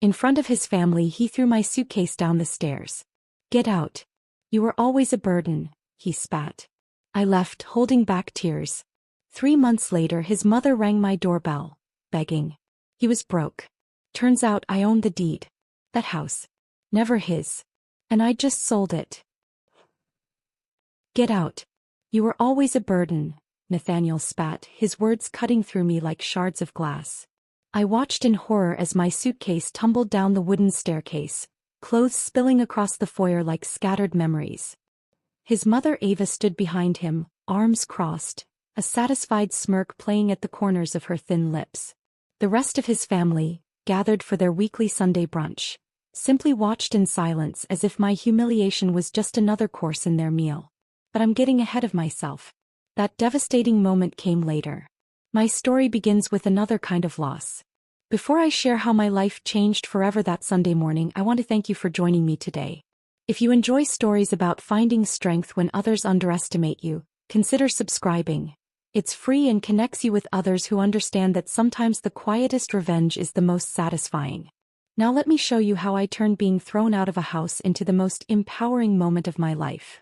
In front of his family, he threw my suitcase down the stairs. "Get out. You were always a burden," he spat. I left, holding back tears. 3 months later, his mother rang my doorbell, begging. He was broke. Turns out I owned the deed. That house. Never his. And I just sold it. "Get out. You were always a burden," Nathaniel spat, his words cutting through me like shards of glass. I watched in horror as my suitcase tumbled down the wooden staircase, clothes spilling across the foyer like scattered memories. His mother Ava stood behind him, arms crossed, a satisfied smirk playing at the corners of her thin lips. The rest of his family, gathered for their weekly Sunday brunch, simply watched in silence as if my humiliation was just another course in their meal. But I'm getting ahead of myself. That devastating moment came later. My story begins with another kind of loss. Before I share how my life changed forever that Sunday morning, I want to thank you for joining me today. If you enjoy stories about finding strength when others underestimate you, consider subscribing. It's free and connects you with others who understand that sometimes the quietest revenge is the most satisfying. Now let me show you how I turned being thrown out of a house into the most empowering moment of my life.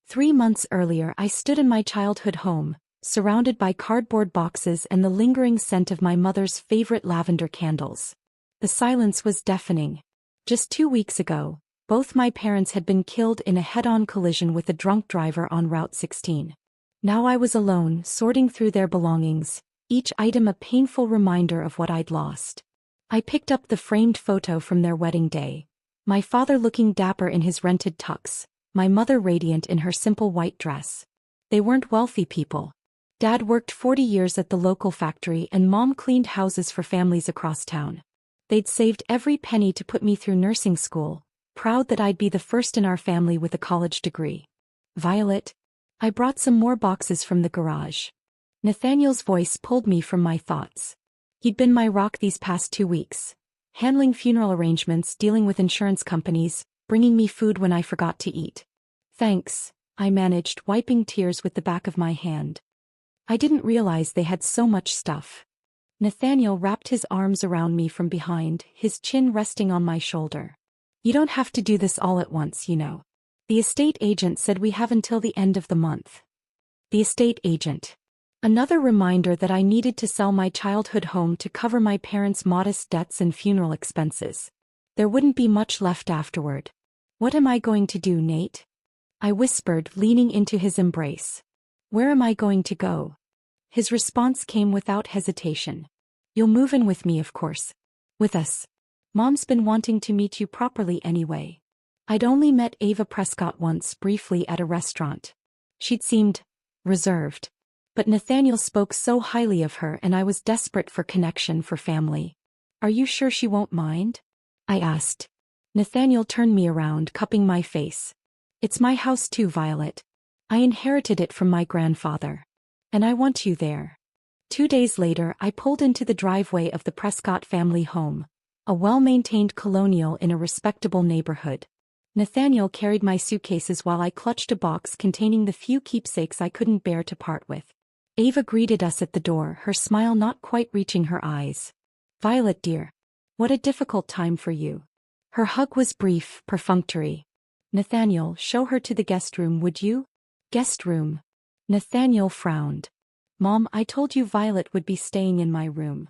3 months earlier, I stood in my childhood home, surrounded by cardboard boxes and the lingering scent of my mother's favorite lavender candles. The silence was deafening. Just 2 weeks ago, both my parents had been killed in a head-on collision with a drunk driver on Route 16. Now I was alone, sorting through their belongings, each item a painful reminder of what I'd lost. I picked up the framed photo from their wedding day. My father looking dapper in his rented tux, my mother radiant in her simple white dress. They weren't wealthy people. Dad worked 40 years at the local factory and Mom cleaned houses for families across town. They'd saved every penny to put me through nursing school, proud that I'd be the first in our family with a college degree. "Violet." I brought some more boxes from the garage. Nathaniel's voice pulled me from my thoughts. He'd been my rock these past 2 weeks, handling funeral arrangements, dealing with insurance companies, bringing me food when I forgot to eat. "Thanks," I managed, wiping tears with the back of my hand. I didn't realize they had so much stuff. Nathaniel wrapped his arms around me from behind, his chin resting on my shoulder. "You don't have to do this all at once, you know. The estate agent said we have until the end of the month." The estate agent. Another reminder that I needed to sell my childhood home to cover my parents' modest debts and funeral expenses. There wouldn't be much left afterward. "What am I going to do, Nate?" I whispered, leaning into his embrace. "Where am I going to go?" His response came without hesitation. "You'll move in with me, of course." "With us? Mom's been wanting to meet you properly anyway." I'd only met Ava Prescott once, briefly at a restaurant. She'd seemed reserved. But Nathaniel spoke so highly of her and I was desperate for connection, for family. "Are you sure she won't mind?" I asked. Nathaniel turned me around, cupping my face. "It's my house too, Violet. I inherited it from my grandfather. And I want you there." 2 days later, I pulled into the driveway of the Prescott family home, a well-maintained colonial in a respectable neighborhood. Nathaniel carried my suitcases while I clutched a box containing the few keepsakes I couldn't bear to part with. Ava greeted us at the door, her smile not quite reaching her eyes. "Violet dear, what a difficult time for you." Her hug was brief, perfunctory. "Nathaniel, show her to the guest room, would you?" "Guest room?" Nathaniel frowned. "Mom, I told you Violet would be staying in my room."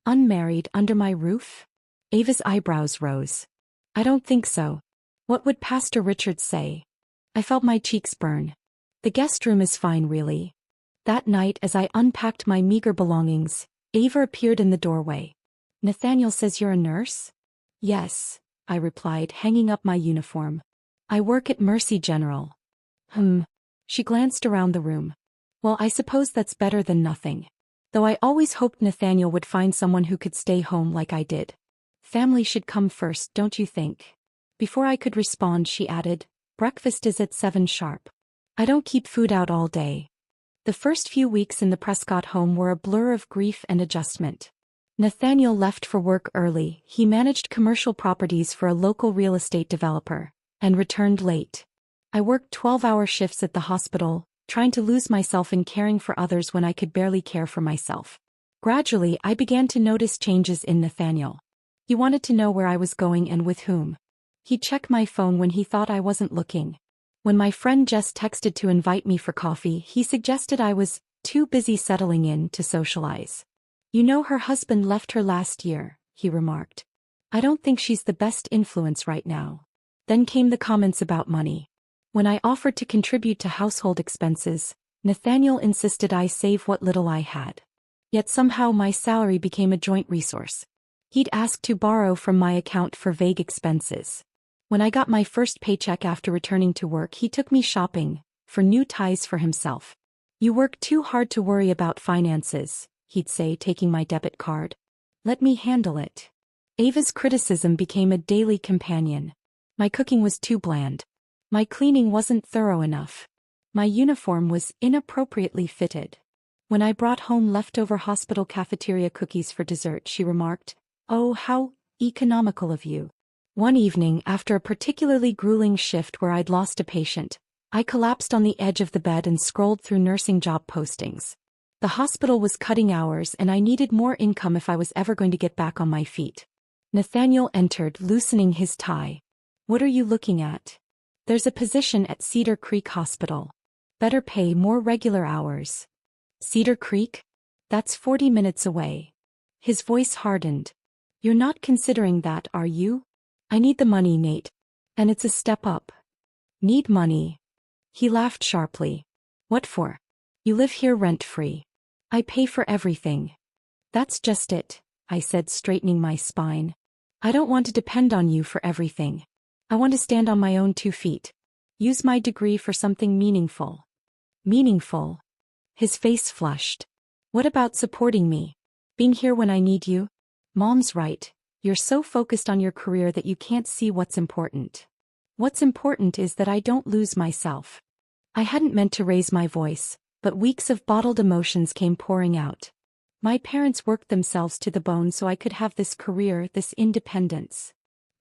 "Unmarried, under my roof?" Ava's eyebrows rose. "I don't think so. What would Pastor Richard say?" I felt my cheeks burn. "The guest room is fine, really." That night, as I unpacked my meager belongings, Ava appeared in the doorway. "Nathaniel says you're a nurse?" "Yes," I replied, hanging up my uniform. "I work at Mercy General." She glanced around the room. "Well, I suppose that's better than nothing. Though I always hoped Nathaniel would find someone who could stay home like I did. Family should come first, don't you think?" Before I could respond, she added, "Breakfast is at 7 sharp. I don't keep food out all day." The first few weeks in the Prescott home were a blur of grief and adjustment. Nathaniel left for work early. He managed commercial properties for a local real estate developer, and returned late. I worked 12-hour shifts at the hospital, trying to lose myself in caring for others when I could barely care for myself. Gradually, I began to notice changes in Nathaniel. He wanted to know where I was going and with whom. He'd check my phone when he thought I wasn't looking. When my friend Jess texted to invite me for coffee, he suggested I was too busy settling in to socialize. You know, her husband left her last year, he remarked. I don't think she's the best influence right now. Then came the comments about money. When I offered to contribute to household expenses, Nathaniel insisted I save what little I had. Yet somehow my salary became a joint resource. He'd ask to borrow from my account for vague expenses. When I got my first paycheck after returning to work, he took me shopping for new ties for himself. You work too hard to worry about finances, he'd say, taking my debit card. Let me handle it. Ava's criticism became a daily companion. My cooking was too bland. My cleaning wasn't thorough enough. My uniform was inappropriately fitted. When I brought home leftover hospital cafeteria cookies for dessert, she remarked, "Oh, how economical of you." One evening, after a particularly grueling shift where I'd lost a patient, I collapsed on the edge of the bed and scrolled through nursing job postings. The hospital was cutting hours and I needed more income if I was ever going to get back on my feet. Nathaniel entered, loosening his tie. What are you looking at? There's a position at Cedar Creek Hospital. Better pay, more regular hours. Cedar Creek? That's 40 minutes away. His voice hardened. You're not considering that, are you? I need the money, Nate. And it's a step up. Need money? He laughed sharply. What for? You live here rent-free. I pay for everything. That's just it, I said, straightening my spine. I don't want to depend on you for everything. I want to stand on my own 2 feet. Use my degree for something meaningful. Meaningful? His face flushed. What about supporting me? Being here when I need you? Mom's right. You're so focused on your career that you can't see what's important. What's important is that I don't lose myself. I hadn't meant to raise my voice, but weeks of bottled emotions came pouring out. My parents worked themselves to the bone so I could have this career, this independence.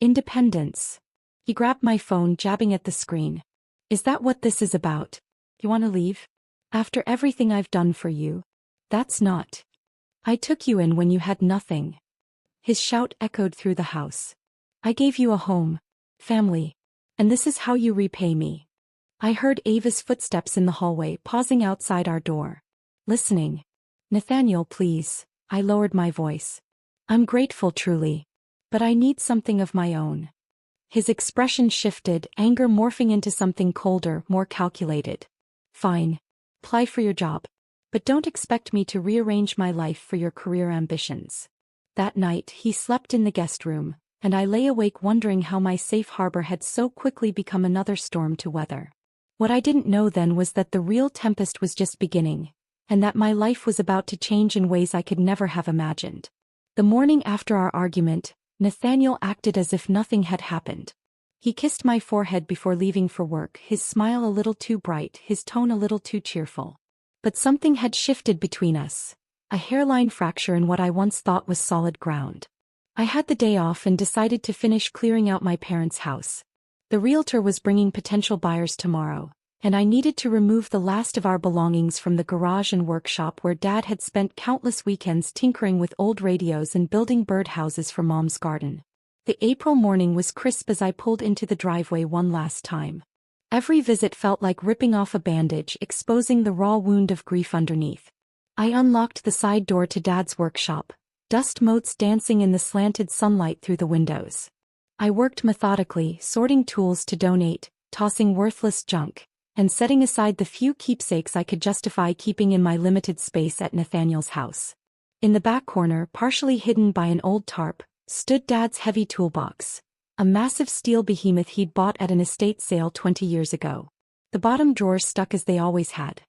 Independence. He grabbed my phone, jabbing at the screen. Is that what this is about? You want to leave? After everything I've done for you? That's not. I took you in when you had nothing. His shout echoed through the house. I gave you a home, family, and this is how you repay me. I heard Ava's footsteps in the hallway, pausing outside our door. Listening. Nathaniel, please. I lowered my voice. I'm grateful, truly. But I need something of my own. His expression shifted, anger morphing into something colder, more calculated. Fine. Apply for your job. But don't expect me to rearrange my life for your career ambitions. That night, he slept in the guest room, and I lay awake wondering how my safe harbor had so quickly become another storm to weather. What I didn't know then was that the real tempest was just beginning, and that my life was about to change in ways I could never have imagined. The morning after our argument, Nathaniel acted as if nothing had happened. He kissed my forehead before leaving for work, his smile a little too bright, his tone a little too cheerful. But something had shifted between us. A hairline fracture in what I once thought was solid ground. I had the day off and decided to finish clearing out my parents' house. The realtor was bringing potential buyers tomorrow, and I needed to remove the last of our belongings from the garage and workshop where Dad had spent countless weekends tinkering with old radios and building birdhouses for Mom's garden. The April morning was crisp as I pulled into the driveway one last time. Every visit felt like ripping off a bandage, exposing the raw wound of grief underneath. I unlocked the side door to Dad's workshop, dust motes dancing in the slanted sunlight through the windows. I worked methodically, sorting tools to donate, tossing worthless junk, and setting aside the few keepsakes I could justify keeping in my limited space at Nathaniel's house. In the back corner, partially hidden by an old tarp, stood Dad's heavy toolbox, a massive steel behemoth he'd bought at an estate sale 20 years ago. The bottom drawers stuck as they always had.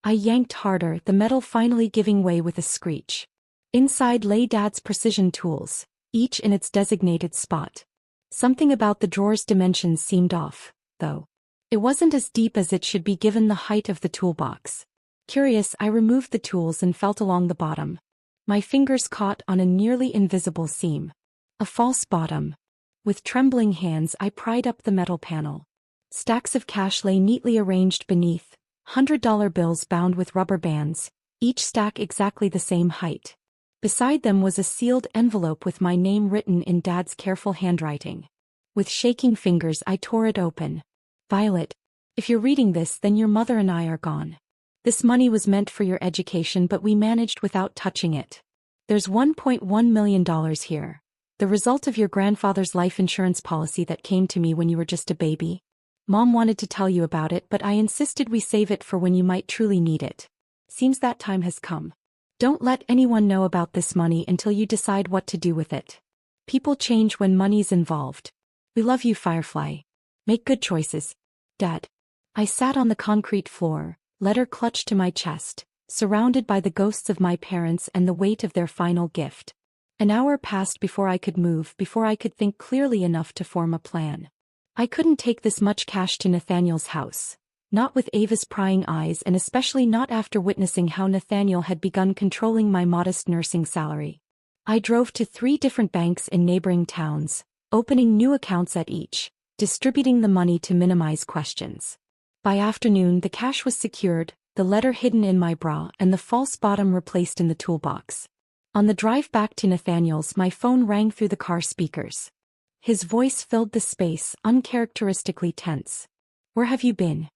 I yanked harder, the metal finally giving way with a screech. Inside lay Dad's precision tools, each in its designated spot. Something about the drawer's dimensions seemed off, though. It wasn't as deep as it should be given the height of the toolbox. Curious, I removed the tools and felt along the bottom. My fingers caught on a nearly invisible seam. A false bottom. With trembling hands, I pried up the metal panel. Stacks of cash lay neatly arranged beneath, $100 bills bound with rubber bands, each stack exactly the same height. Beside them was a sealed envelope with my name written in Dad's careful handwriting. With shaking fingers I tore it open. Violet, if you're reading this, then your mother and I are gone. This money was meant for your education, but we managed without touching it. There's $1.1 million here. The result of your grandfather's life insurance policy that came to me when you were just a baby. Mom wanted to tell you about it, but I insisted we save it for when you might truly need it. Seems that time has come. Don't let anyone know about this money until you decide what to do with it. People change when money's involved. We love you, Firefly. Make good choices. Dad. I sat on the concrete floor, letter clutched to my chest, surrounded by the ghosts of my parents and the weight of their final gift. An hour passed before I could move, before I could think clearly enough to form a plan. I couldn't take this much cash to Nathaniel's house. Not with Ava's prying eyes, and especially not after witnessing how Nathaniel had begun controlling my modest nursing salary. I drove to 3 different banks in neighboring towns, opening new accounts at each, distributing the money to minimize questions. By afternoon the cash was secured, the letter hidden in my bra and the false bottom replaced in the toolbox. On the drive back to Nathaniel's, my phone rang through the car speakers. His voice filled the space, uncharacteristically tense. Where have you been?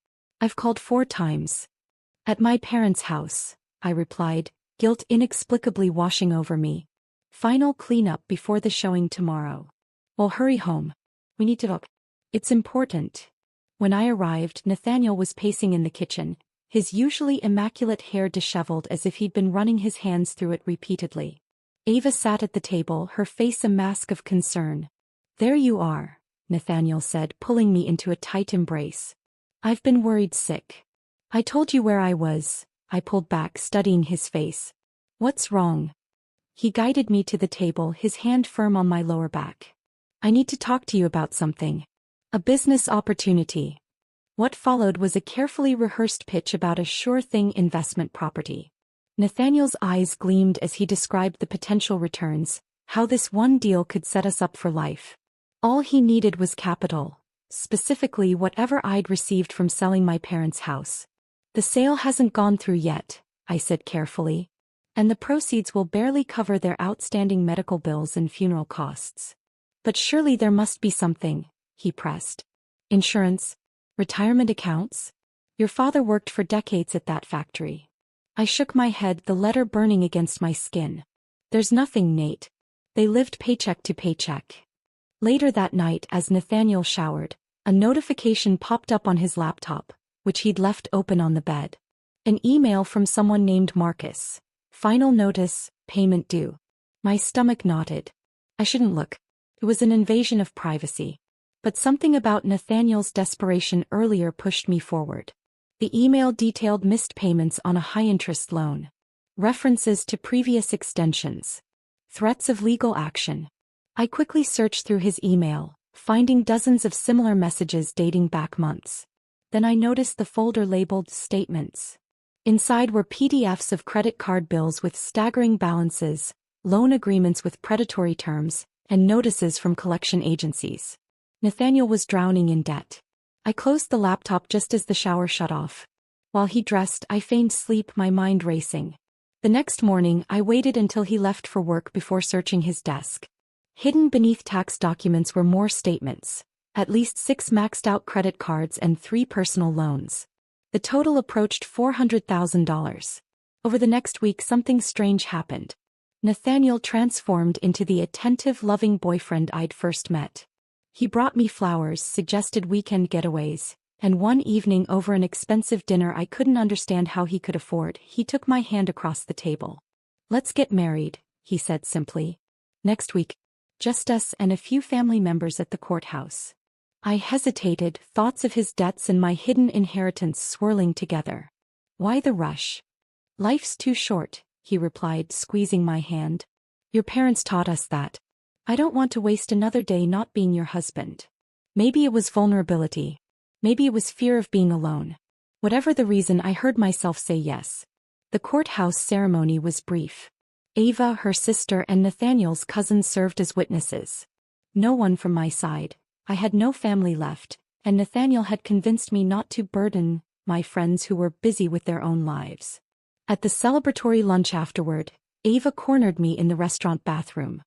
I've called 4 times. At my parents' house, I replied, guilt inexplicably washing over me. Final cleanup before the showing tomorrow. Well, hurry home. We need to talk. It's important. When I arrived, Nathaniel was pacing in the kitchen, his usually immaculate hair disheveled as if he'd been running his hands through it repeatedly. Ava sat at the table, her face a mask of concern. There you are, Nathaniel said, pulling me into a tight embrace. I've been worried sick. I told you where I was. I pulled back, studying his face. What's wrong? He guided me to the table, his hand firm on my lower back. I need to talk to you about something. A business opportunity. What followed was a carefully rehearsed pitch about a sure-thing investment property. Nathaniel's eyes gleamed as he described the potential returns, how this one deal could set us up for life. All he needed was capital, specifically whatever I'd received from selling my parents' house. The sale hasn't gone through yet, I said carefully, and the proceeds will barely cover their outstanding medical bills and funeral costs. But surely there must be something, he pressed. Insurance? Retirement accounts? Your father worked for decades at that factory. I shook my head, the letter burning against my skin. There's nothing, Nate. They lived paycheck to paycheck. Later that night, as Nathaniel showered, a notification popped up on his laptop, which he'd left open on the bed. An email from someone named Marcus. Final notice, payment due. My stomach knotted. I shouldn't look. It was an invasion of privacy. But something about Nathaniel's desperation earlier pushed me forward. The email detailed missed payments on a high-interest loan. References to previous extensions. Threats of legal action. I quickly searched through his email, finding dozens of similar messages dating back months. Then I noticed the folder labeled Statements. Inside were PDFs of credit card bills with staggering balances, loan agreements with predatory terms, and notices from collection agencies. Nathaniel was drowning in debt. I closed the laptop just as the shower shut off. While he dressed, I feigned sleep, my mind racing. The next morning, I waited until he left for work before searching his desk. Hidden beneath tax documents were more statements, at least 6 maxed-out credit cards and 3 personal loans. The total approached $400,000. Over the next week, something strange happened. Nathaniel transformed into the attentive, loving boyfriend I'd first met. He brought me flowers, suggested weekend getaways, and one evening over an expensive dinner I couldn't understand how he could afford, he took my hand across the table. Let's get married, he said simply. Next week. Just us and a few family members at the courthouse. I hesitated, thoughts of his debts and my hidden inheritance swirling together. Why the rush? Life's too short, he replied, squeezing my hand. Your parents taught us that. I don't want to waste another day not being your husband. Maybe it was vulnerability. Maybe it was fear of being alone. Whatever the reason, I heard myself say yes. The courthouse ceremony was brief. Ava, her sister, and Nathaniel's cousin served as witnesses. No one from my side. I had no family left, and Nathaniel had convinced me not to burden my friends who were busy with their own lives. At the celebratory lunch afterward, Ava cornered me in the restaurant bathroom.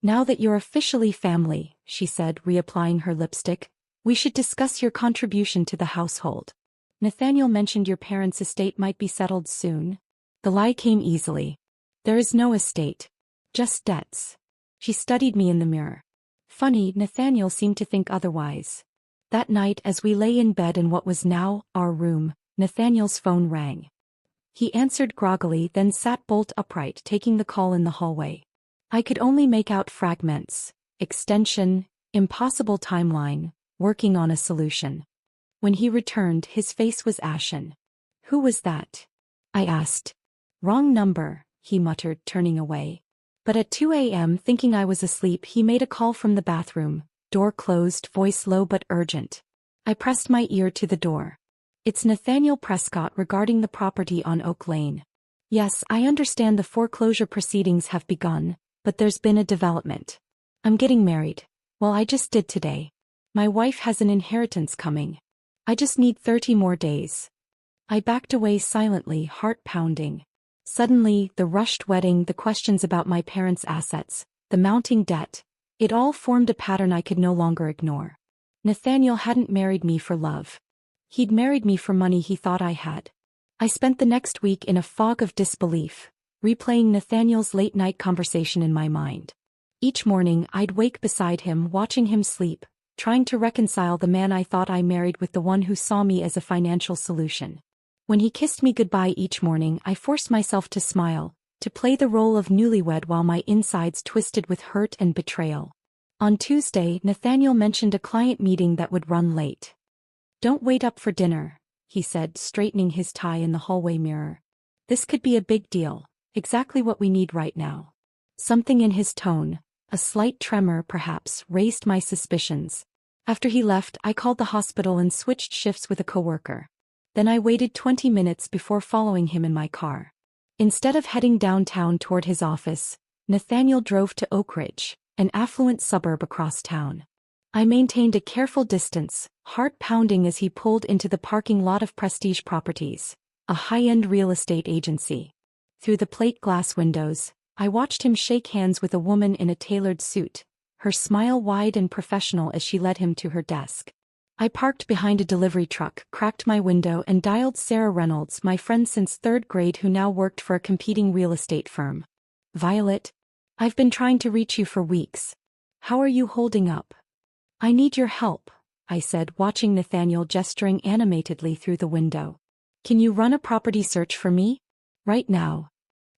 Now that you're officially family, she said, reapplying her lipstick, we should discuss your contribution to the household. Nathaniel mentioned your parents' estate might be settled soon. The lie came easily. There is no estate. Just debts. She studied me in the mirror. Funny, Nathaniel seemed to think otherwise. That night as we lay in bed in what was now our room, Nathaniel's phone rang. He answered groggily, then sat bolt upright, taking the call in the hallway. I could only make out fragments, extension, impossible timeline, working on a solution. When he returned, his face was ashen. Who was that? I asked. Wrong number, he muttered, turning away. But at 2 a.m., thinking I was asleep, he made a call from the bathroom, door closed, voice low but urgent. I pressed my ear to the door. It's Nathaniel Prescott regarding the property on Oak Lane. Yes, I understand the foreclosure proceedings have begun, but there's been a development. I'm getting married. Well, I just did today. My wife has an inheritance coming. I just need 30 more days. I backed away silently, heart pounding. Suddenly, the rushed wedding, the questions about my parents' assets, the mounting debt, it all formed a pattern I could no longer ignore. Nathaniel hadn't married me for love. He'd married me for money he thought I had. I spent the next week in a fog of disbelief, replaying Nathaniel's late-night conversation in my mind. Each morning, I'd wake beside him, watching him sleep, trying to reconcile the man I thought I married with the one who saw me as a financial solution. When he kissed me goodbye each morning, I forced myself to smile, to play the role of newlywed while my insides twisted with hurt and betrayal. On Tuesday, Nathaniel mentioned a client meeting that would run late. Don't wait up for dinner, he said, straightening his tie in the hallway mirror. This could be a big deal, exactly what we need right now. Something in his tone, a slight tremor perhaps, raised my suspicions. After he left, I called the hospital and switched shifts with a coworker. Then I waited 20 minutes before following him in my car. Instead of heading downtown toward his office, Nathaniel drove to Oak Ridge, an affluent suburb across town. I maintained a careful distance, heart pounding as he pulled into the parking lot of Prestige Properties, a high-end real estate agency. Through the plate glass windows, I watched him shake hands with a woman in a tailored suit, her smile wide and professional as she led him to her desk. I parked behind a delivery truck, cracked my window and dialed Sarah Reynolds, my friend since third grade who now worked for a competing real estate firm. Violet, I've been trying to reach you for weeks. How are you holding up? I need your help, I said, watching Nathaniel gesturing animatedly through the window. Can you run a property search for me? Right now.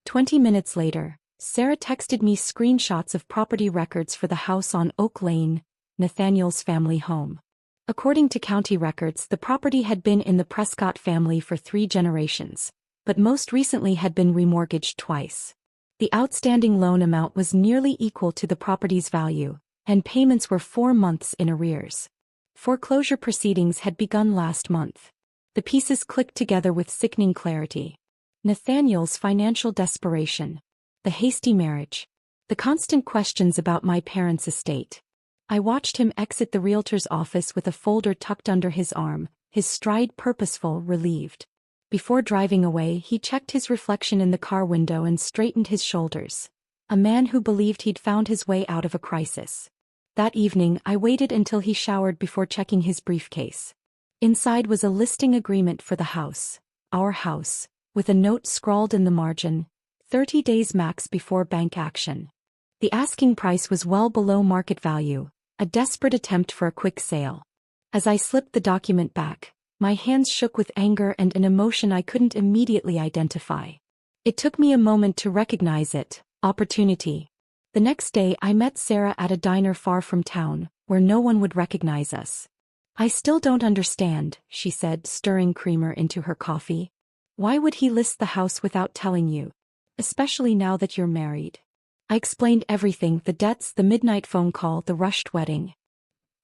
20 minutes later, Sarah texted me screenshots of property records for the house on Oak Lane, Nathaniel's family home. According to county records, the property had been in the Prescott family for 3 generations, but most recently had been remortgaged twice. The outstanding loan amount was nearly equal to the property's value, and payments were 4 months in arrears. Foreclosure proceedings had begun last month. The pieces clicked together with sickening clarity. Nathaniel's financial desperation, the hasty marriage, the constant questions about my parents' estate. I watched him exit the realtor's office with a folder tucked under his arm, his stride purposeful, relieved. Before driving away, he checked his reflection in the car window and straightened his shoulders. A man who believed he'd found his way out of a crisis. That evening, I waited until he showered before checking his briefcase. Inside was a listing agreement for the house, our house, with a note scrawled in the margin, 30 days max before bank action. The asking price was well below market value, a desperate attempt for a quick sale. As I slipped the document back, my hands shook with anger and an emotion I couldn't immediately identify. It took me a moment to recognize it, opportunity. The next day I met Sarah at a diner far from town, where no one would recognize us. I still don't understand, she said, stirring creamer into her coffee. Why would he list the house without telling you? Especially now that you're married. I explained everything, the debts, the midnight phone call, the rushed wedding.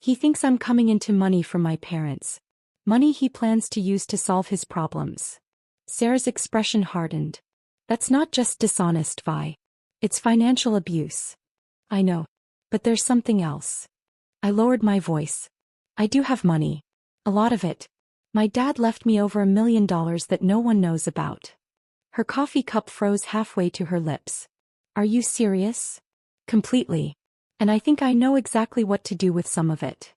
He thinks I'm coming into money from my parents. Money he plans to use to solve his problems. Sarah's expression hardened. That's not just dishonest, Vi. It's financial abuse. I know. But there's something else. I lowered my voice. I do have money. A lot of it. My dad left me over $1 million that no one knows about. Her coffee cup froze halfway to her lips. Are you serious? Completely. And I think I know exactly what to do with some of it.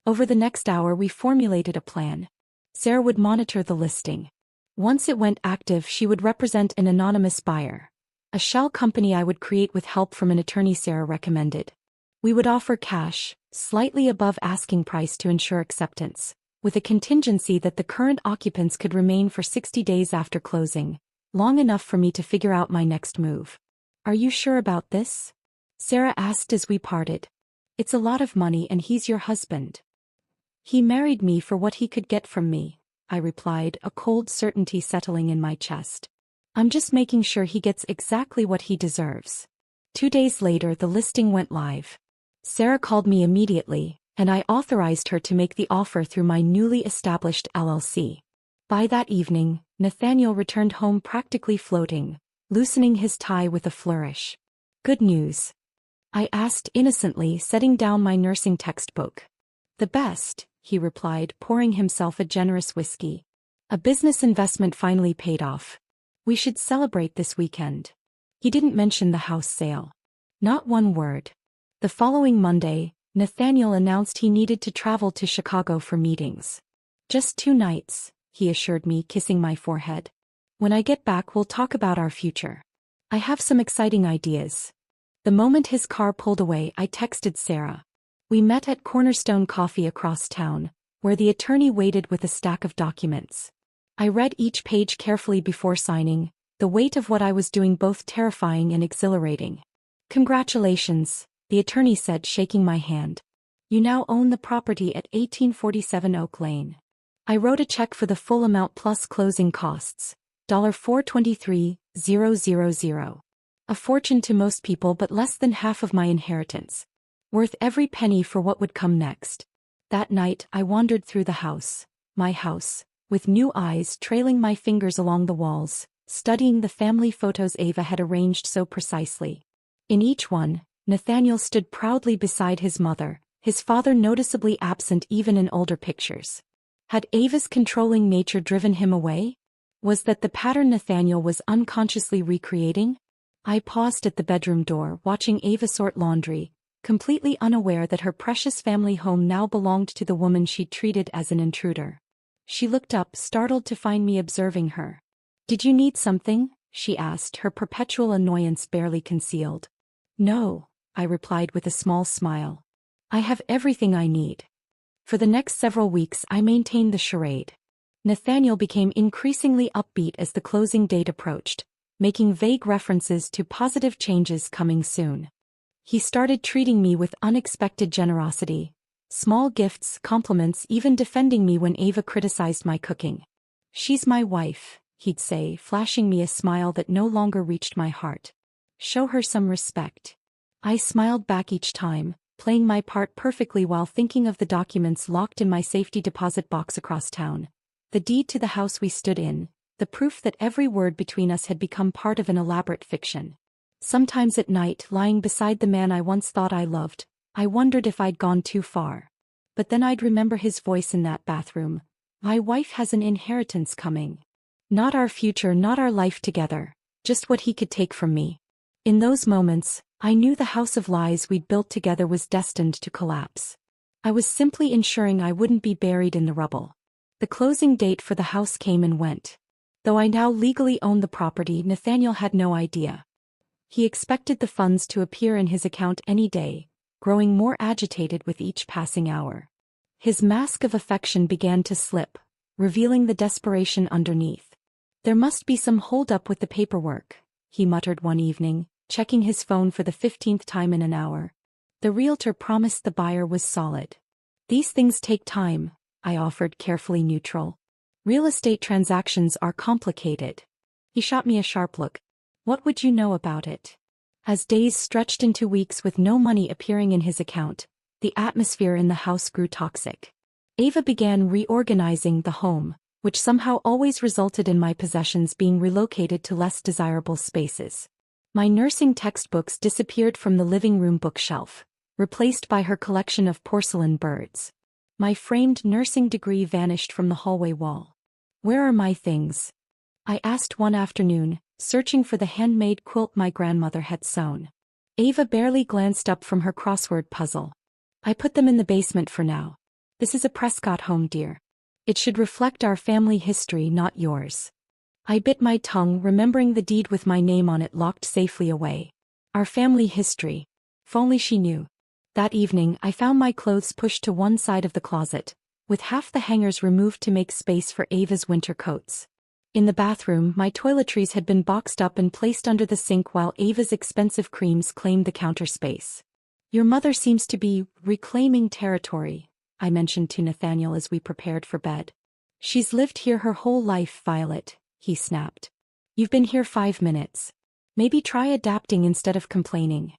Over the next hour we formulated a plan. Sarah would monitor the listing. Once it went active she would represent an anonymous buyer. A shell company I would create with help from an attorney Sarah recommended. We would offer cash, slightly above asking price to ensure acceptance, with a contingency that the current occupants could remain for 60 days after closing, long enough for me to figure out my next move. Are you sure about this? Sarah asked as we parted. It's a lot of money and he's your husband. He married me for what he could get from me, I replied, a cold certainty settling in my chest. I'm just making sure he gets exactly what he deserves. 2 days later the listing went live. Sarah called me immediately, and I authorized her to make the offer through my newly established LLC. By that evening, Nathaniel returned home practically floating, loosening his tie with a flourish. Good news? I asked innocently, setting down my nursing textbook. The best, he replied, pouring himself a generous whiskey. A business investment finally paid off. We should celebrate this weekend. He didn't mention the house sale. Not one word. The following Monday, Nathaniel announced he needed to travel to Chicago for meetings. Just 2 nights, he assured me, kissing my forehead. When I get back we'll talk about our future. I have some exciting ideas. The moment his car pulled away I texted Sarah. We met at Cornerstone Coffee across town, where the attorney waited with a stack of documents. I read each page carefully before signing, the weight of what I was doing both terrifying and exhilarating. Congratulations, the attorney said, shaking my hand. You now own the property at 1847 Oak Lane. I wrote a check for the full amount plus closing costs, $423,000. A fortune to most people but less than half of my inheritance. Worth every penny for what would come next. That night I wandered through the house, my house, with new eyes trailing my fingers along the walls, studying the family photos Ava had arranged so precisely. In each one, Nathaniel stood proudly beside his mother, his father noticeably absent even in older pictures. Had Ava's controlling nature driven him away? Was that the pattern Nathaniel was unconsciously recreating? I paused at the bedroom door, watching Ava sort laundry, completely unaware that her precious family home now belonged to the woman she'd treated as an intruder. She looked up, startled to find me observing her. "Did you need something?" she asked, her perpetual annoyance barely concealed. "No," I replied with a small smile. "I have everything I need." For the next several weeks I maintained the charade. Nathaniel became increasingly upbeat as the closing date approached, making vague references to positive changes coming soon. He started treating me with unexpected generosity. Small gifts, compliments, even defending me when Ava criticized my cooking. "She's my wife," he'd say, flashing me a smile that no longer reached my heart. "Show her some respect." I smiled back each time, playing my part perfectly while thinking of the documents locked in my safety deposit box across town. The deed to the house we stood in, the proof that every word between us had become part of an elaborate fiction. Sometimes at night, lying beside the man I once thought I loved, I wondered if I'd gone too far. But then I'd remember his voice in that bathroom. "My wife has an inheritance coming. Not our future, not our life together, just what he could take from me." In those moments, I knew the house of lies we'd built together was destined to collapse. I was simply ensuring I wouldn't be buried in the rubble. The closing date for the house came and went. Though I now legally owned the property, Nathaniel had no idea. He expected the funds to appear in his account any day, growing more agitated with each passing hour. His mask of affection began to slip, revealing the desperation underneath. "There must be some hold-up with the paperwork," he muttered one evening, checking his phone for the 15th time in an hour. "The realtor promised the buyer was solid." "These things take time," I offered, carefully neutral. "Real estate transactions are complicated." He shot me a sharp look. "What would you know about it?" As days stretched into weeks with no money appearing in his account, the atmosphere in the house grew toxic. Ava began reorganizing the home, which somehow always resulted in my possessions being relocated to less desirable spaces. My nursing textbooks disappeared from the living room bookshelf, replaced by her collection of porcelain birds. My framed nursing degree vanished from the hallway wall. "Where are my things?" I asked one afternoon, searching for the handmade quilt my grandmother had sewn. Ava barely glanced up from her crossword puzzle. I put them in the basement for now. This is a Prescott home, dear. It should reflect our family history, not yours. I bit my tongue, remembering the deed with my name on it locked safely away. Our family history. If only she knew. That evening, I found my clothes pushed to one side of the closet, with half the hangers removed to make space for Ava's winter coats. In the bathroom, my toiletries had been boxed up and placed under the sink while Ava's expensive creams claimed the counter space. Your mother seems to be reclaiming territory, I mentioned to Nathaniel as we prepared for bed. She's lived here her whole life, Violet, he snapped. You've been here 5 minutes. Maybe try adapting instead of complaining.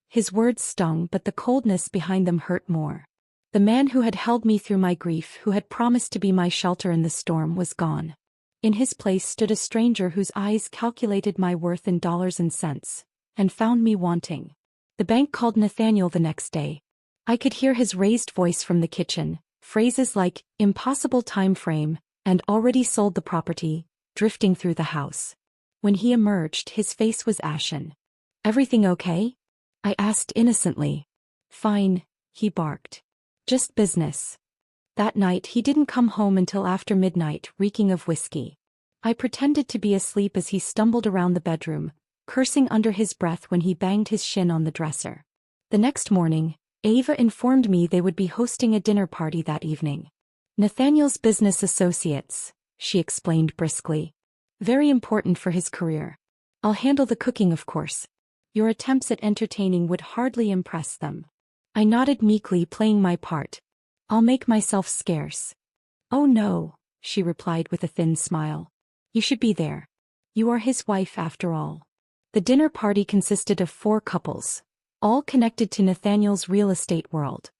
His words stung, but the coldness behind them hurt more. The man who had held me through my grief, who had promised to be my shelter in the storm, was gone. In his place stood a stranger whose eyes calculated my worth in dollars and cents, and found me wanting. The bank called Nathaniel the next day. I could hear his raised voice from the kitchen, phrases like, impossible time frame, and already sold the property, drifting through the house. When he emerged, his face was ashen. Everything okay? I asked innocently. Fine, he barked. Just business. That night he didn't come home until after midnight, reeking of whiskey. I pretended to be asleep as he stumbled around the bedroom, cursing under his breath when he banged his shin on the dresser. The next morning, Ava informed me they would be hosting a dinner party that evening. Nathaniel's business associates, she explained briskly. Very important for his career. I'll handle the cooking, of course. Your attempts at entertaining would hardly impress them. I nodded meekly, playing my part. I'll make myself scarce. Oh no, she replied with a thin smile. You should be there. You are his wife after all. The dinner party consisted of 4 couples, all connected to Nathaniel's real estate world.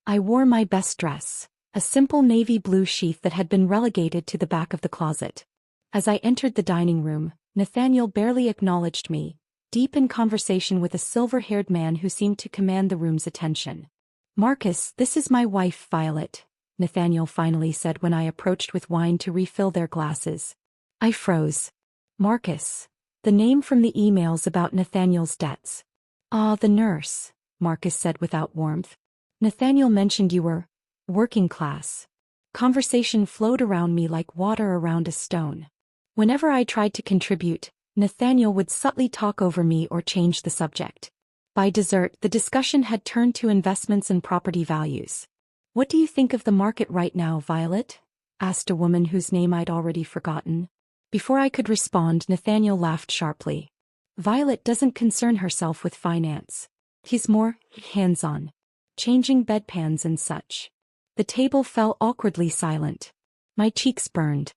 I wore my best dress, a simple navy blue sheath that had been relegated to the back of the closet. As I entered the dining room, Nathaniel barely acknowledged me, deep in conversation with a silver-haired man who seemed to command the room's attention. Marcus, this is my wife, Violet, Nathaniel finally said when I approached with wine to refill their glasses. I froze. Marcus. The name from the emails about Nathaniel's debts. Ah, the nurse, Marcus said without warmth. Nathaniel mentioned you were working class. Conversation flowed around me like water around a stone. Whenever I tried to contribute, Nathaniel would subtly talk over me or change the subject. By dessert, the discussion had turned to investments and property values. What do you think of the market right now, Violet? Asked a woman whose name I'd already forgotten. Before I could respond, Nathaniel laughed sharply. Violet doesn't concern herself with finance. He's more hands-on. Changing bedpans and such. The table fell awkwardly silent. My cheeks burned.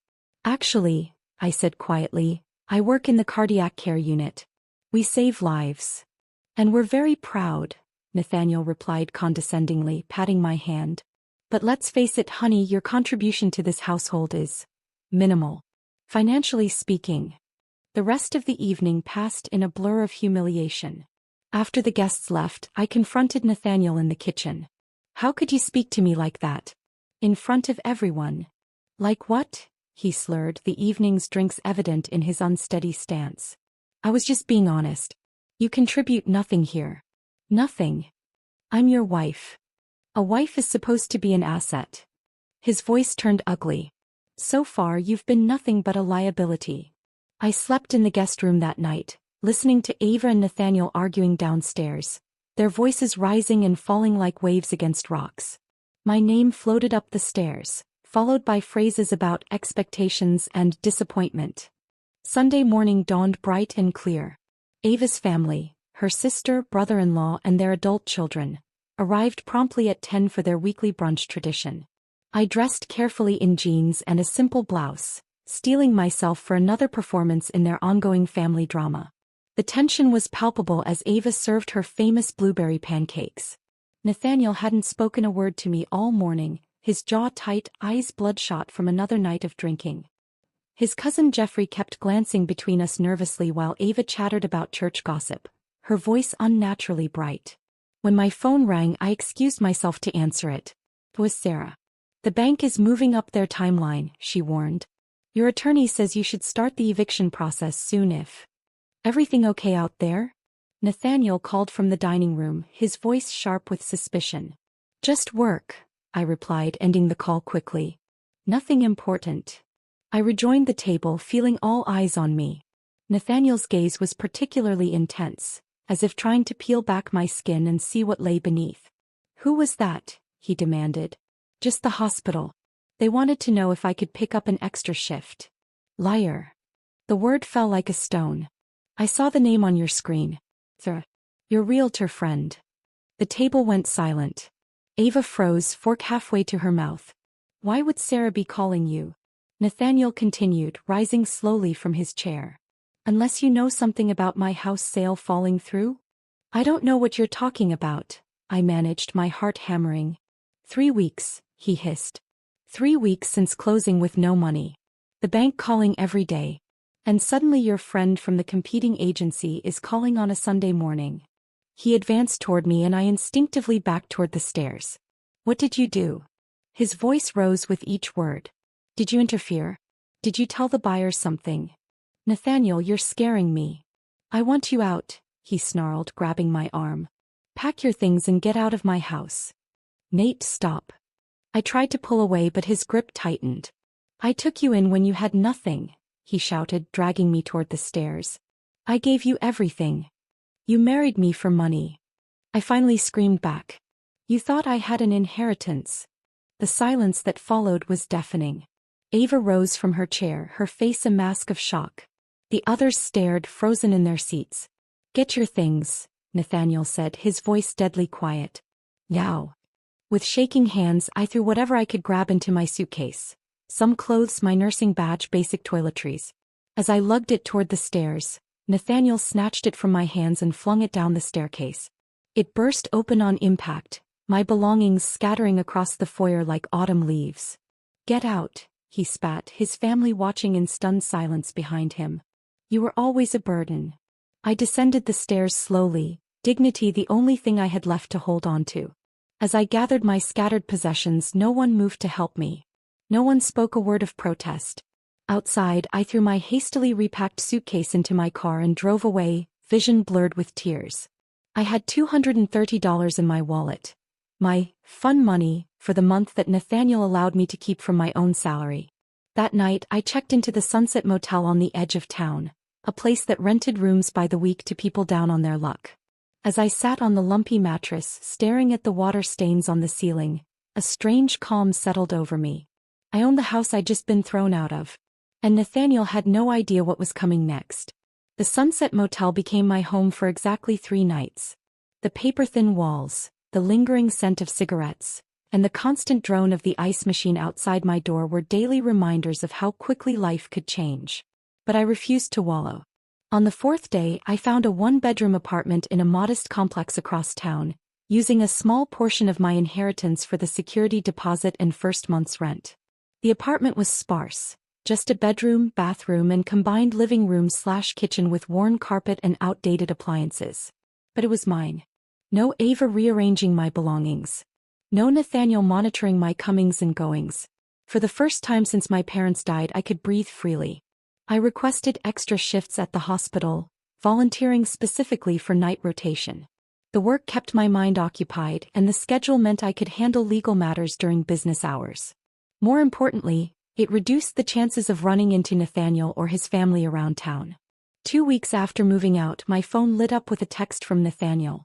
Actually, I said quietly, I work in the cardiac care unit. We save lives. And we're very proud, Nathaniel replied condescendingly, patting my hand. But let's face it, honey, your contribution to this household is minimal. Financially speaking. The rest of the evening passed in a blur of humiliation. After the guests left, I confronted Nathaniel in the kitchen. How could you speak to me like that? In front of everyone. Like what? He slurred, the evening's drinks evident in his unsteady stance. I was just being honest. You contribute nothing here. Nothing. I'm your wife. A wife is supposed to be an asset. His voice turned ugly. So far you've been nothing but a liability. I slept in the guest room that night, listening to Ava and Nathaniel arguing downstairs, their voices rising and falling like waves against rocks. My name floated up the stairs, followed by phrases about expectations and disappointment. Sunday morning dawned bright and clear. Ava's family, her sister, brother-in-law, and their adult children, arrived promptly at 10 for their weekly brunch tradition. I dressed carefully in jeans and a simple blouse, steeling myself for another performance in their ongoing family drama. The tension was palpable as Ava served her famous blueberry pancakes. Nathaniel hadn't spoken a word to me all morning, his jaw tight, eyes bloodshot from another night of drinking. His cousin Jeffrey kept glancing between us nervously while Ava chattered about church gossip, her voice unnaturally bright. When my phone rang, I excused myself to answer it. It was Sarah. The bank is moving up their timeline, she warned. Your attorney says you should start the eviction process soon if Everything okay out there? Nathaniel called from the dining room, his voice sharp with suspicion. Just work, I replied, ending the call quickly. Nothing important. I rejoined the table, feeling all eyes on me. Nathaniel's gaze was particularly intense, as if trying to peel back my skin and see what lay beneath. Who was that? He demanded. Just the hospital. They wanted to know if I could pick up an extra shift. Liar. The word fell like a stone. I saw the name on your screen. Your realtor friend. The table went silent. Ava froze, fork halfway to her mouth. Why would Sarah be calling you? Nathaniel continued, rising slowly from his chair. Unless you know something about my house sale falling through? I don't know what you're talking about, I managed, my heart hammering. 3 weeks, he hissed. 3 weeks since closing with no money. The bank calling every day. And suddenly your friend from the competing agency is calling on a Sunday morning. He advanced toward me and I instinctively backed toward the stairs. What did you do? His voice rose with each word. Did you interfere? Did you tell the buyer something? Nathaniel, you're scaring me. I want you out, he snarled, grabbing my arm. Pack your things and get out of my house. Nate, stop. I tried to pull away but his grip tightened. I took you in when you had nothing, he shouted, dragging me toward the stairs. I gave you everything. You married me for money. I finally screamed back. You thought I had an inheritance. The silence that followed was deafening. Ava rose from her chair, her face a mask of shock. The others stared, frozen in their seats. Get your things, Nathaniel said, his voice deadly quiet. Now. With shaking hands, I threw whatever I could grab into my suitcase. Some clothes, my nursing badge, basic toiletries. As I lugged it toward the stairs, Nathaniel snatched it from my hands and flung it down the staircase. It burst open on impact, my belongings scattering across the foyer like autumn leaves. Get out, he spat, his family watching in stunned silence behind him. You were always a burden. I descended the stairs slowly, dignity the only thing I had left to hold on to. As I gathered my scattered possessions, no one moved to help me. No one spoke a word of protest. Outside, I threw my hastily repacked suitcase into my car and drove away, vision blurred with tears. I had $230 in my wallet. My fun money for the month that Nathaniel allowed me to keep from my own salary. That night, I checked into the Sunset Motel on the edge of town, a place that rented rooms by the week to people down on their luck. As I sat on the lumpy mattress, staring at the water stains on the ceiling, a strange calm settled over me. I owned the house I'd just been thrown out of. And Nathaniel had no idea what was coming next. The Sunset Motel became my home for exactly 3 nights. The paper-thin walls, the lingering scent of cigarettes, and the constant drone of the ice machine outside my door were daily reminders of how quickly life could change. But I refused to wallow. On the 4th day, I found a 1-bedroom apartment in a modest complex across town, using a small portion of my inheritance for the security deposit and first month's rent. The apartment was sparse. Just a bedroom, bathroom, and combined living room/kitchen with worn carpet and outdated appliances. But it was mine. No Ava rearranging my belongings. No Nathaniel monitoring my comings and goings. For the first time since my parents died, I could breathe freely. I requested extra shifts at the hospital, volunteering specifically for night rotation. The work kept my mind occupied, and the schedule meant I could handle legal matters during business hours. More importantly, it reduced the chances of running into Nathaniel or his family around town. 2 weeks after moving out, my phone lit up with a text from Nathaniel.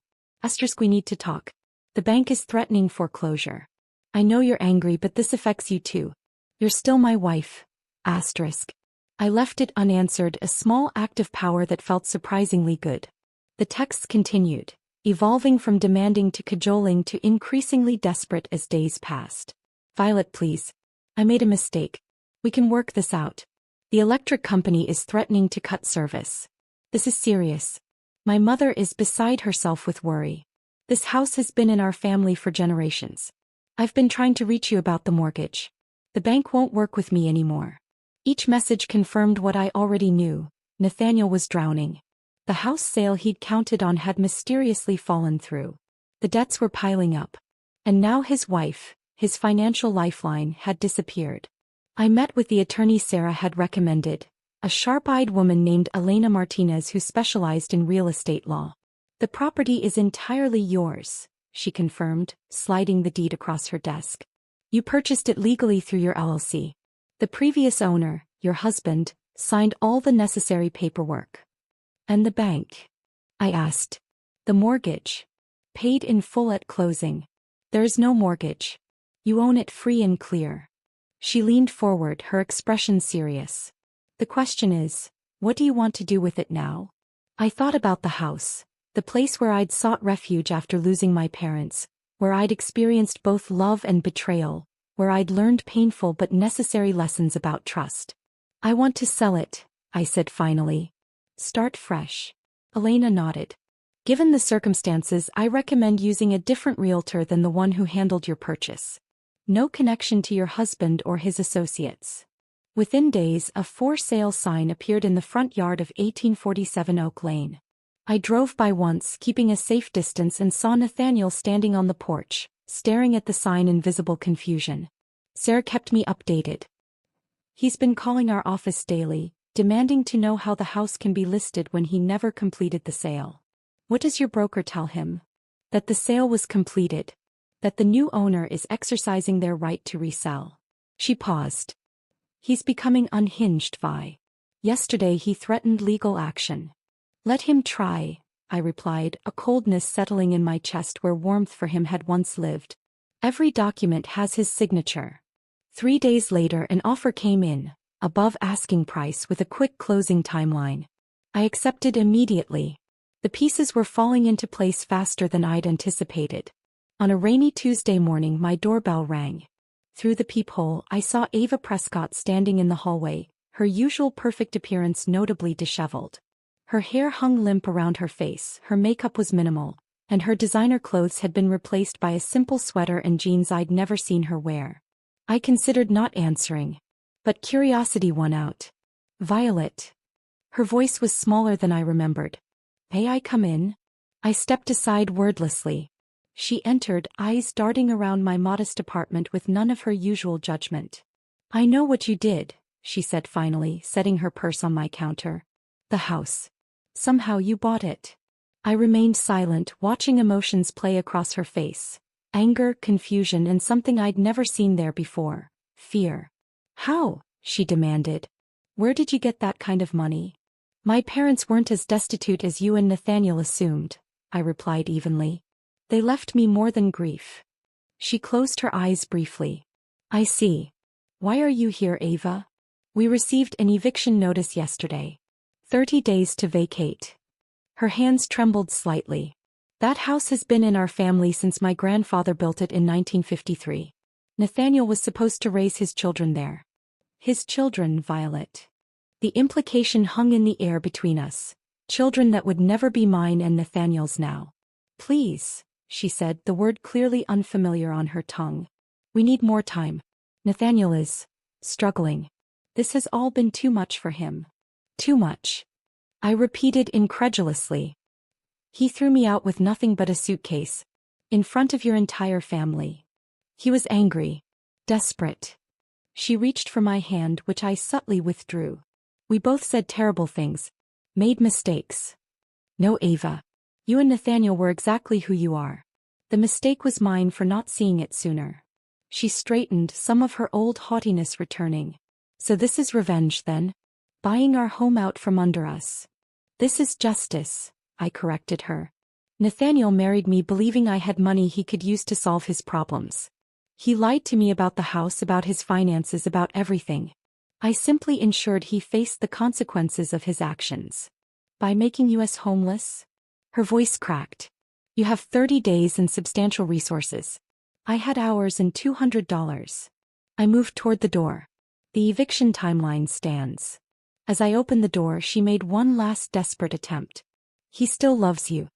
We need to talk. The bank is threatening foreclosure. I know you're angry, but this affects you too. You're still my wife. I left it unanswered, a small act of power that felt surprisingly good. The texts continued, evolving from demanding to cajoling to increasingly desperate as days passed. Violet, please. I made a mistake. We can work this out. The electric company is threatening to cut service. This is serious. My mother is beside herself with worry. This house has been in our family for generations. I've been trying to reach you about the mortgage. The bank won't work with me anymore. Each message confirmed what I already knew. Nathaniel was drowning. The house sale he'd counted on had mysteriously fallen through. The debts were piling up. And now his wife, his financial lifeline, had disappeared. I met with the attorney Sarah had recommended, A sharp-eyed woman named Elena Martinez who specialized in real estate law. The property is entirely yours, she confirmed, sliding the deed across her desk. You purchased it legally through your LLC. The previous owner, your husband, signed all the necessary paperwork. And the bank? I asked. The mortgage. Paid in full at closing. There's no mortgage. You own it free and clear. She leaned forward, her expression serious. The question is, what do you want to do with it now? I thought about the house, the place where I'd sought refuge after losing my parents, where I'd experienced both love and betrayal, where I'd learned painful but necessary lessons about trust. I want to sell it, I said finally. Start fresh. Elena nodded. Given the circumstances, I recommend using a different realtor than the one who handled your purchase. No connection to your husband or his associates. Within days, a for sale sign appeared in the front yard of 1847 Oak Lane. I drove by once, keeping a safe distance, and saw Nathaniel standing on the porch, staring at the sign in visible confusion. Sarah kept me updated. He's been calling our office daily, demanding to know how the house can be listed when he never completed the sale. What does your broker tell him? That the sale was completed. That the new owner is exercising their right to resell. She paused. He's becoming unhinged, Vi. Yesterday he threatened legal action. Let him try, I replied, a coldness settling in my chest where warmth for him had once lived. Every document has his signature. 3 days later an offer came in, above asking price with a quick closing timeline. I accepted immediately. The pieces were falling into place faster than I'd anticipated. On a rainy Tuesday morning my doorbell rang. Through the peephole I saw Ava Prescott standing in the hallway, her usual perfect appearance notably disheveled. Her hair hung limp around her face, her makeup was minimal, and her designer clothes had been replaced by a simple sweater and jeans I'd never seen her wear. I considered not answering. But curiosity won out. Violet. Her voice was smaller than I remembered. May I come in? I stepped aside wordlessly. She entered, eyes darting around my modest apartment with none of her usual judgment. I know what you did, she said finally, setting her purse on my counter. The house. Somehow you bought it. I remained silent, watching emotions play across her face. Anger, confusion, and something I'd never seen there before. Fear. How? She demanded. Where did you get that kind of money? My parents weren't as destitute as you and Nathaniel assumed, I replied evenly. They left me more than grief. She closed her eyes briefly. I see. Why are you here, Ava? We received an eviction notice yesterday. 30 days to vacate. Her hands trembled slightly. That house has been in our family since my grandfather built it in 1953. Nathaniel was supposed to raise his children there. His children, Violet. The implication hung in the air between us. Children that would never be mine and Nathaniel's now. Please, she said, the word clearly unfamiliar on her tongue. We need more time. Nathaniel is struggling. This has all been too much for him. Too much. I repeated incredulously. He threw me out with nothing but a suitcase. In front of your entire family. He was angry. Desperate. She reached for my hand, which I subtly withdrew. We both said terrible things. Made mistakes. No, Ava. You and Nathaniel were exactly who you are. The mistake was mine for not seeing it sooner. She straightened, some of her old haughtiness returning. So this is revenge then? Buying our home out from under us. This is justice, I corrected her. Nathaniel married me believing I had money he could use to solve his problems. He lied to me about the house, about his finances, about everything. I simply ensured he faced the consequences of his actions. By making us homeless? Her voice cracked. You have 30 days and substantial resources. I had hours and $200. I moved toward the door. The eviction timeline stands. As I opened the door, she made one last desperate attempt. He still loves you.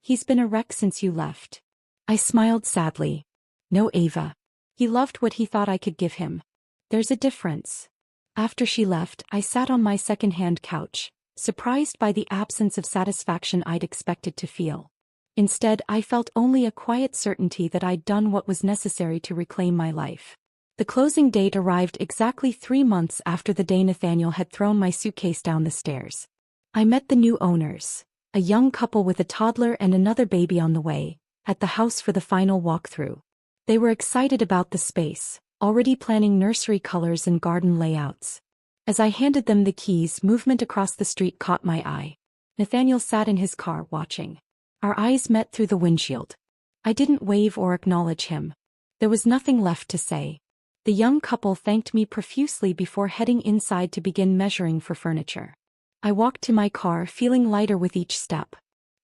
He's been a wreck since you left. I smiled sadly. No, Ava. He loved what he thought I could give him. There's a difference. After she left, I sat on my second-hand couch, surprised by the absence of satisfaction I'd expected to feel. Instead, I felt only a quiet certainty that I'd done what was necessary to reclaim my life. The closing date arrived exactly 3 months after the day Nathaniel had thrown my suitcase down the stairs. I met the new owners, a young couple with a toddler and another baby on the way, at the house for the final walkthrough. They were excited about the space, already planning nursery colors and garden layouts. As I handed them the keys, movement across the street caught my eye. Nathaniel sat in his car watching. Our eyes met through the windshield. I didn't wave or acknowledge him. There was nothing left to say. The young couple thanked me profusely before heading inside to begin measuring for furniture. I walked to my car, feeling lighter with each step.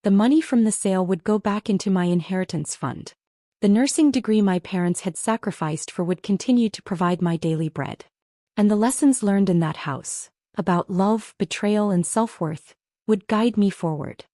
The money from the sale would go back into my inheritance fund. The nursing degree my parents had sacrificed for would continue to provide my daily bread. And the lessons learned in that house, about love, betrayal, and self-worth, would guide me forward.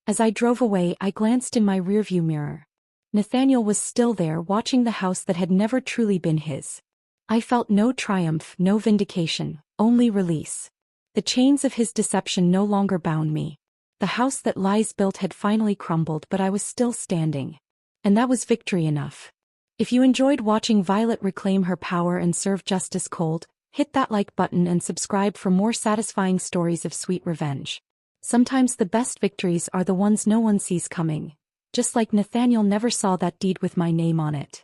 As I drove away, I glanced in my rearview mirror. Nathaniel was still there, watching the house that had never truly been his. I felt no triumph, no vindication, only release. The chains of his deception no longer bound me. The house that lies built had finally crumbled, but I was still standing. And that was victory enough. If you enjoyed watching Violet reclaim her power and serve justice cold, hit that like button and subscribe for more satisfying stories of sweet revenge. Sometimes the best victories are the ones no one sees coming. Just like Nathaniel never saw that deed with my name on it.